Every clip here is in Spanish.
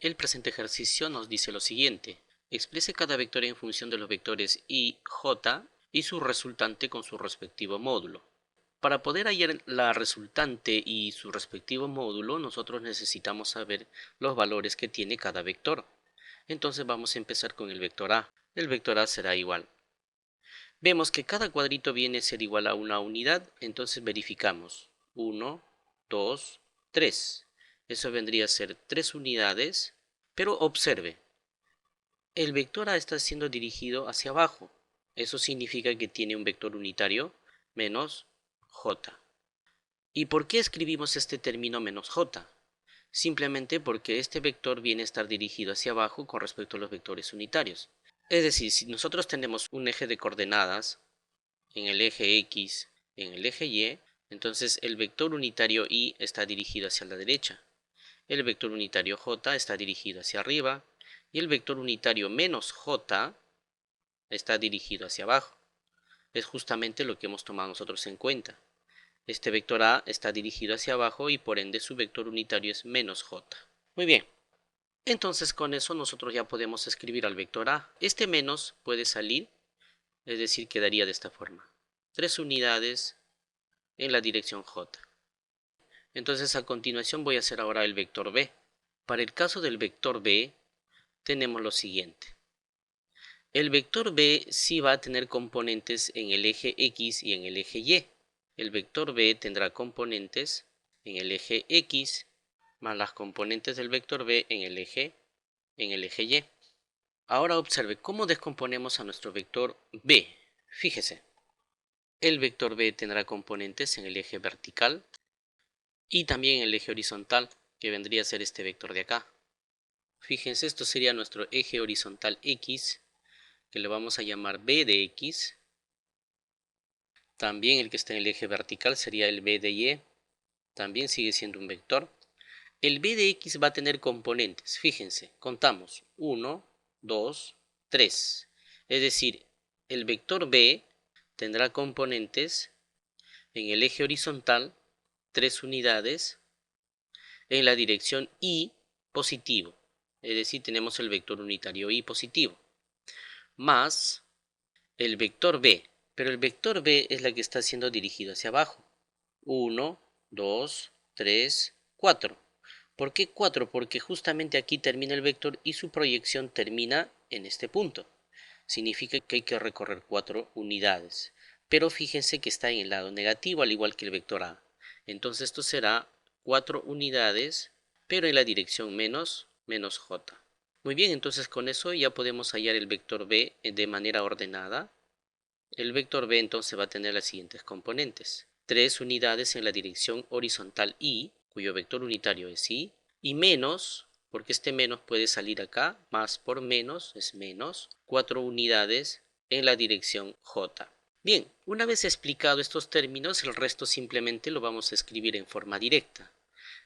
El presente ejercicio nos dice lo siguiente: exprese cada vector en función de los vectores i, j y su resultante con su respectivo módulo. Para poder hallar la resultante y su respectivo módulo, nosotros necesitamos saber los valores que tiene cada vector. Entonces vamos a empezar con el vector a. El vector a será igual. Vemos que cada cuadrito viene a ser igual a una unidad, entonces verificamos. 1, 2, 3. Eso vendría a ser 3 unidades, pero observe, el vector A está siendo dirigido hacia abajo. Eso significa que tiene un vector unitario menos j. ¿Y por qué escribimos este término menos j? Simplemente porque este vector viene a estar dirigido hacia abajo con respecto a los vectores unitarios. Es decir, si nosotros tenemos un eje de coordenadas en el eje X, en el eje Y, entonces el vector unitario Y está dirigido hacia la derecha, el vector unitario J está dirigido hacia arriba y el vector unitario menos J está dirigido hacia abajo. Es justamente lo que hemos tomado nosotros en cuenta. Este vector A está dirigido hacia abajo y por ende su vector unitario es menos J. Muy bien. Entonces con eso nosotros ya podemos escribir al vector A. Este menos puede salir, es decir, quedaría de esta forma. 3 unidades en la dirección J. Entonces a continuación voy a hacer ahora el vector B. Para el caso del vector B tenemos lo siguiente. El vector B sí va a tener componentes en el eje X y en el eje Y. El vector B tendrá componentes en el eje X más las componentes del vector B en el eje Y. Ahora observe cómo descomponemos a nuestro vector B. Fíjese, el vector B tendrá componentes en el eje vertical y también en el eje horizontal, que vendría a ser este vector de acá. Fíjense, esto sería nuestro eje horizontal X, que le vamos a llamar B de X. También el que está en el eje vertical sería el B de Y, también sigue siendo un vector. El B de X va a tener componentes, fíjense, contamos 1, 2, 3. Es decir, el vector B tendrá componentes en el eje horizontal 3 unidades, en la dirección Y positivo, es decir, tenemos el vector unitario Y positivo, más el vector B, pero el vector B es la que está siendo dirigido hacia abajo. 1, 2, 3, 4. ¿Por qué 4? Porque justamente aquí termina el vector y su proyección termina en este punto. Significa que hay que recorrer 4 unidades. Pero fíjense que está en el lado negativo, al igual que el vector A. Entonces esto será 4 unidades, pero en la dirección menos j. Muy bien, entonces con eso ya podemos hallar el vector B de manera ordenada. El vector B entonces va a tener las siguientes componentes. 3 unidades en la dirección horizontal Y, cuyo vector unitario es Y, y menos, porque este menos puede salir acá, más por menos es menos, 4 unidades en la dirección J. Bien, una vez explicado estos términos, el resto simplemente lo vamos a escribir en forma directa.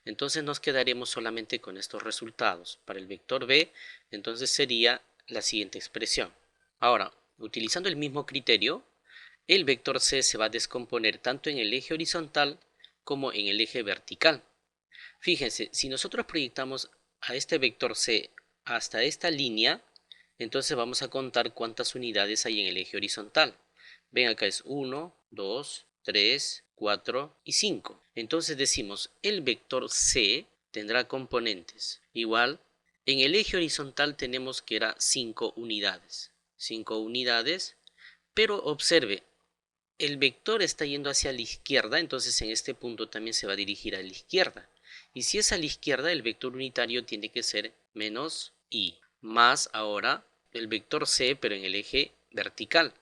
Entonces nos quedaremos solamente con estos resultados. Para el vector B, entonces sería la siguiente expresión. Ahora, utilizando el mismo criterio, el vector C se va a descomponer tanto en el eje horizontal como en el eje vertical. Fíjense, si nosotros proyectamos a este vector C hasta esta línea, entonces vamos a contar cuántas unidades hay en el eje horizontal. Ven, acá es 1, 2, 3, 4 y 5. Entonces decimos, el vector C tendrá componentes. Igual, en el eje horizontal tenemos que era 5 unidades. 5 unidades, pero observe, el vector está yendo hacia la izquierda, entonces en este punto también se va a dirigir a la izquierda. Y si es a la izquierda, el vector unitario tiene que ser menos y, más ahora el vector C, pero en el eje vertical.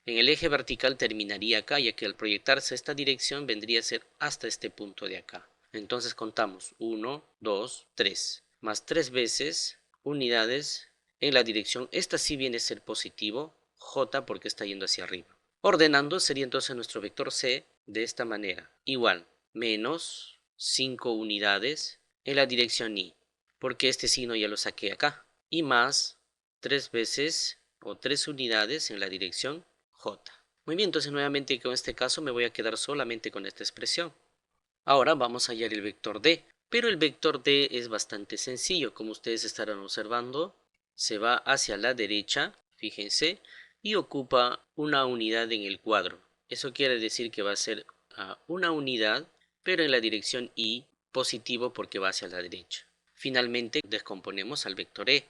En el eje vertical terminaría acá, ya que al proyectarse esta dirección vendría a ser hasta este punto de acá. Entonces contamos 1, 2, 3, más 3 veces unidades en la dirección. Esta sí viene a ser positivo, J porque está yendo hacia arriba. Ordenando sería entonces nuestro vector C de esta manera. Igual, menos 5 unidades en la dirección Y, porque este signo ya lo saqué acá. Y más 3 veces o 3 unidades en la dirección J. Muy bien, entonces nuevamente con este caso me voy a quedar solamente con esta expresión. Ahora vamos a hallar el vector D. Pero el vector D es bastante sencillo, como ustedes estarán observando. Se va hacia la derecha, fíjense, y ocupa una unidad en el cuadro. Eso quiere decir que va a ser una unidad, pero en la dirección Y, positivo porque va hacia la derecha. Finalmente, descomponemos al vector E.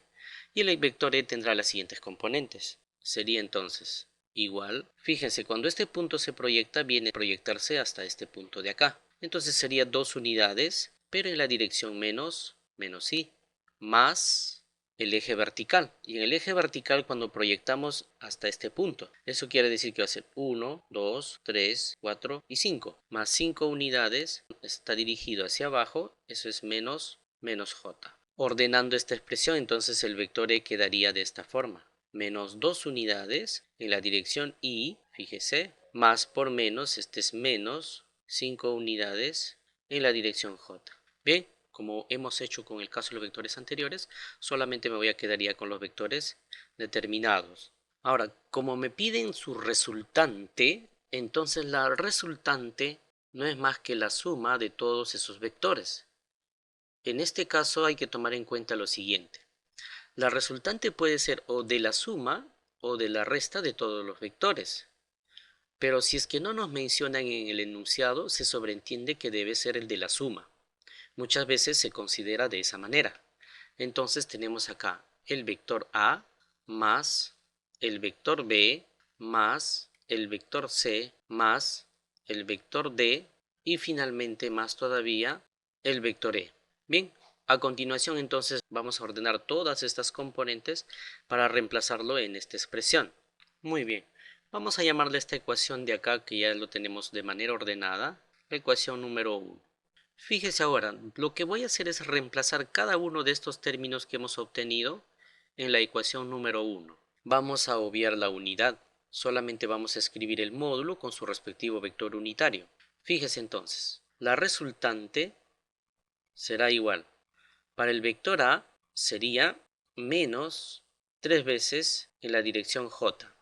Y el vector E tendrá las siguientes componentes. Sería entonces igual. Fíjense, cuando este punto se proyecta, viene a proyectarse hasta este punto de acá. Entonces sería 2 unidades, pero en la dirección menos I, más el eje vertical. Y en el eje vertical cuando proyectamos hasta este punto. Eso quiere decir que va a ser 1, 2, 3, 4 y 5. Más 5 unidades está dirigido hacia abajo. Eso es menos J. Ordenando esta expresión, entonces el vector E quedaría de esta forma. Menos 2 unidades en la dirección Y, fíjese, más por menos, este es menos 5 unidades en la dirección J. Bien, como hemos hecho con el caso de los vectores anteriores, solamente me voy a quedar ya con los vectores determinados. Ahora, como me piden su resultante, entonces la resultante no es más que la suma de todos esos vectores. En este caso hay que tomar en cuenta lo siguiente. La resultante puede ser o de la suma o de la resta de todos los vectores. Pero si es que no nos mencionan en el enunciado, se sobreentiende que debe ser el de la suma. Muchas veces se considera de esa manera. Entonces tenemos acá el vector A más el vector B más el vector C más el vector D y finalmente más todavía el vector E. Bien, a continuación entonces vamos a ordenar todas estas componentes para reemplazarlo en esta expresión. Muy bien, vamos a llamarle esta ecuación de acá que ya lo tenemos de manera ordenada, la ecuación número 1. Fíjese ahora, lo que voy a hacer es reemplazar cada uno de estos términos que hemos obtenido en la ecuación número 1. Vamos a obviar la unidad, solamente vamos a escribir el módulo con su respectivo vector unitario. Fíjese entonces, la resultante será igual. Para el vector A sería menos 3 veces en la dirección J,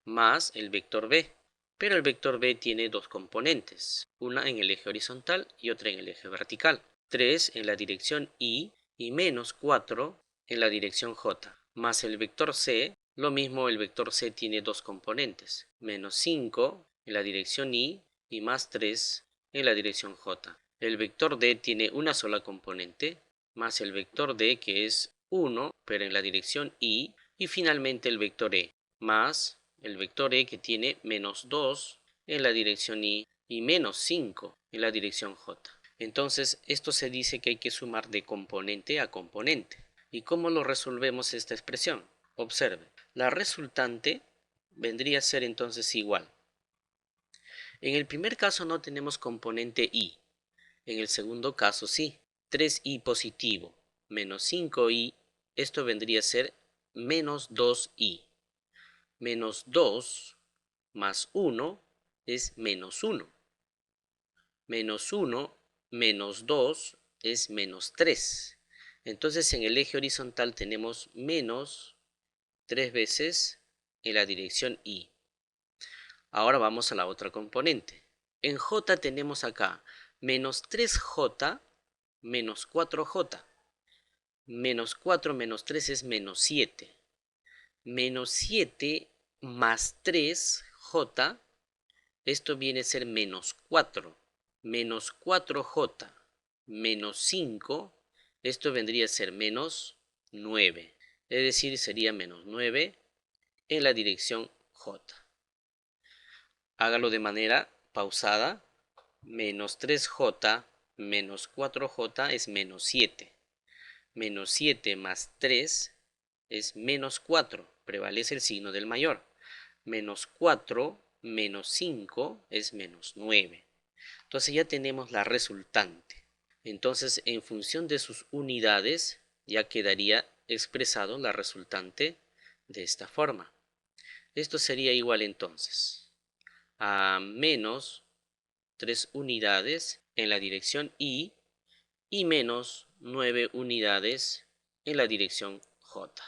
más el vector B. Pero el vector B tiene dos componentes, una en el eje horizontal y otra en el eje vertical. 3 en la dirección Y y menos 4 en la dirección J. Más el vector C, lo mismo el vector C tiene dos componentes, menos 5 en la dirección Y y más 3 en la dirección J. El vector D tiene una sola componente, más el vector D que es 1, pero en la dirección Y, y finalmente el vector E, más el vector E que tiene menos 2 en la dirección Y y menos 5 en la dirección J. Entonces, esto se dice que hay que sumar de componente a componente. ¿Y cómo lo resolvemos esta expresión? Observe, la resultante vendría a ser entonces igual. En el primer caso no tenemos componente Y, en el segundo caso sí. 3i positivo menos 5i, esto vendría a ser menos 2i. Menos 2 más 1 es menos 1. Menos 1 menos 2 es menos 3. Entonces en el eje horizontal tenemos menos 3 veces en la dirección Y. Ahora vamos a la otra componente. En J tenemos acá menos 3J menos 4J. Menos 4 menos 3 es menos 7. Menos 7 más 3J, esto viene a ser menos 4. Menos 4J menos 5, esto vendría a ser menos 9. Es decir, sería menos 9 en la dirección J. Hágalo de manera pausada. Menos 3J menos 4J es menos 7. Menos 7 más 3 es menos 4. Prevalece el signo del mayor. Menos 4 menos 5 es menos 9. Entonces ya tenemos la resultante. Entonces, en función de sus unidades, ya quedaría expresado la resultante de esta forma. Esto sería igual entonces a menos 3 unidades en la dirección Y y menos 9 unidades en la dirección J.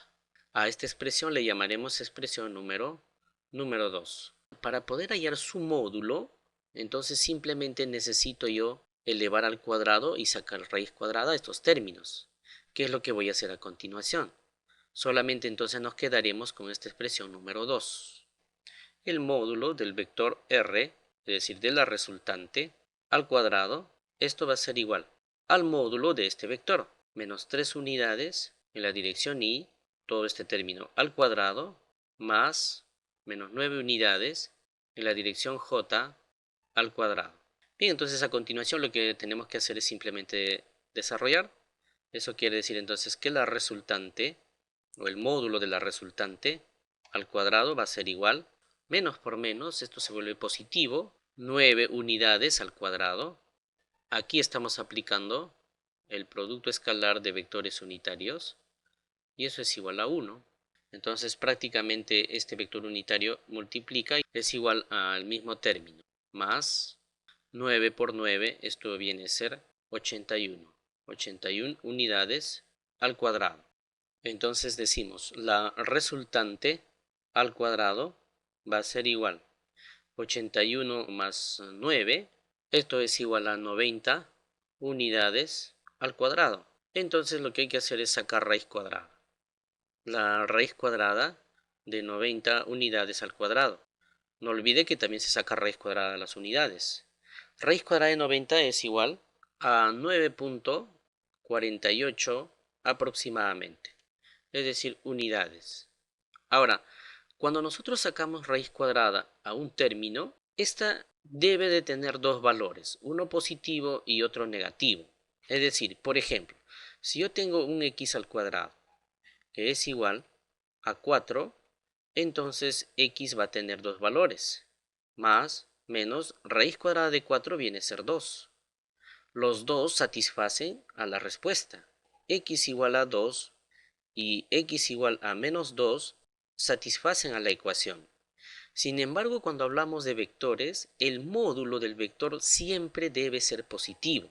A esta expresión le llamaremos expresión número 2. Para poder hallar su módulo, entonces simplemente necesito yo elevar al cuadrado y sacar raíz cuadrada de estos términos. ¿Qué es lo que voy a hacer a continuación? Solamente entonces nos quedaremos con esta expresión número 2. El módulo del vector r, es decir, de la resultante, al cuadrado, esto va a ser igual al módulo de este vector, menos 3 unidades en la dirección y, todo este término al cuadrado, más menos 9 unidades en la dirección j al cuadrado. Bien, entonces a continuación lo que tenemos que hacer es simplemente desarrollar. Eso quiere decir entonces que la resultante, o el módulo de la resultante, al cuadrado va a ser igual, menos por menos, esto se vuelve positivo, 9 unidades al cuadrado. Aquí estamos aplicando el producto escalar de vectores unitarios, y eso es igual a 1. Entonces prácticamente este vector unitario multiplica y es igual al mismo término, más 9 por 9, esto viene a ser 81. 81 unidades al cuadrado. Entonces decimos, la resultante al cuadrado va a ser igual 81 más 9, esto es igual a 90 unidades al cuadrado. Entonces lo que hay que hacer es sacar raíz cuadrada. La raíz cuadrada de 90 unidades al cuadrado. No olvide que también se saca raíz cuadrada de las unidades. Raíz cuadrada de 90 es igual a 9.48 aproximadamente, es decir, unidades. Ahora, cuando nosotros sacamos raíz cuadrada a un término, esta debe de tener dos valores, uno positivo y otro negativo. Es decir, por ejemplo, si yo tengo un x al cuadrado que es igual a 4, entonces x va a tener dos valores, más, menos, raíz cuadrada de 4 viene a ser 2. Los dos satisfacen a la respuesta. X igual a 2 y x igual a menos 2 satisfacen a la ecuación. Sin embargo, cuando hablamos de vectores, el módulo del vector siempre debe ser positivo.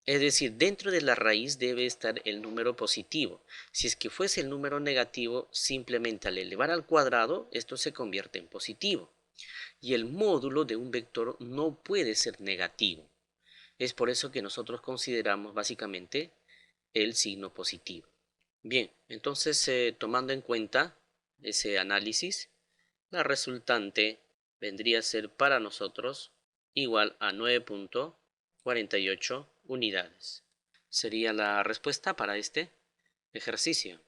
Es decir, dentro de la raíz debe estar el número positivo. Si es que fuese el número negativo, simplemente al elevar al cuadrado, esto se convierte en positivo. Y el módulo de un vector no puede ser negativo. Es por eso que nosotros consideramos básicamente el signo positivo. Bien, entonces tomando en cuenta ese análisis, la resultante vendría a ser para nosotros igual a 9.48 unidades. Sería la respuesta para este ejercicio.